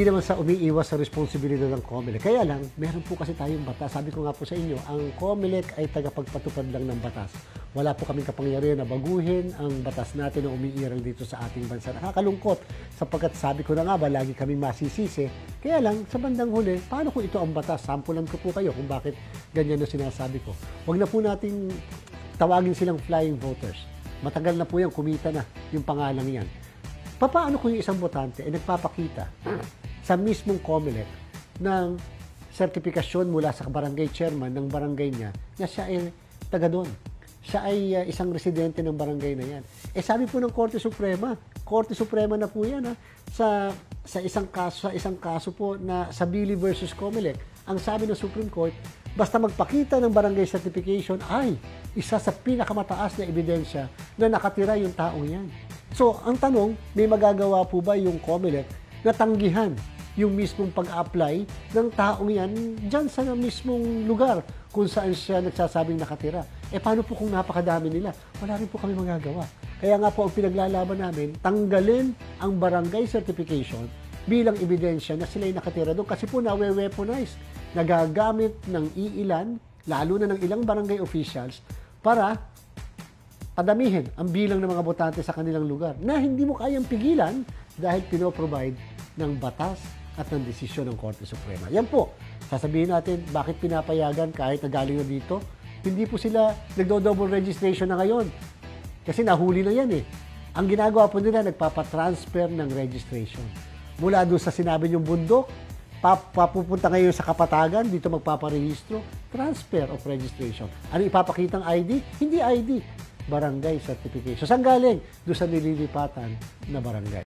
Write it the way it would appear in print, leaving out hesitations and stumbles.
hindi naman sa umiiwas sa responsibilidad ng COMELEC. Kaya lang, meron po kasi tayong batas. Sabi ko nga po sa inyo, ang COMELEC ay tagapagpatupad lang ng batas. Wala po kaming kapangyarihan na baguhin ang batas natin na umiiral dito sa ating bansa. Nakakalungkot sapagkat sabi ko na nga ba, lagi kaming masisisi. Kaya lang, sa bandang huli, paano kung ito ang batas? Sampulan ko po kayo kung bakit ganyan na sinasabi ko. Huwag na po nating tawagin silang flying voters. Matagal na po yan, kumita na yung pangalang yan. Paano kung yung isang botante ay nagpapakita sa mismong COMELEC ng sertifikasyon mula sa barangay chairman ng barangay niya na siya ay taga doon. Siya ay isang residente ng barangay na yan. Sabi po ng Korte Suprema na po yan sa isang kaso po na sa Billy versus COMELEC. Ang sabi ng Supreme Court, basta magpakita ng barangay certification ay isa sa pinakamataas na ebidensya na nakatira yung taong yan. So, ang tanong, may magagawa po ba yung COMELEC na tanggihan yung mismong pag-apply ng taong yan dyan sa mismong lugar kung saan siya nagsasabing nakatira? Paano po kung napakadami nila? Wala rin po kami magagawa. Kaya nga po ang pinaglalaban namin, tanggalin ang barangay certification bilang ebidensya na sila'y nakatira doon. Kasi po nawe-weaponize, nagagamit ng iilan, lalo na ng ilang barangay officials, para padamihin ang bilang ng mga botante sa kanilang lugar na hindi mo kayang pigilan dahil pinoprovide ng batas at ng desisyon ng Korte Suprema. Yan po, sasabihin natin bakit pinapayagan kahit nagaling na dito. Hindi po sila nagdo-double registration na ngayon kasi nahuli na yan . Ang ginagawa po nila, nagpapatransfer ng registration. Mula doon sa sinabi niyong bundok, papupunta ngayon sa Kapatagan, dito magpaparehistro, transfer of registration. Ano ipapakitang ID? Hindi ID. Barangay certification. Saan galing? Doon sa nililipatan na barangay.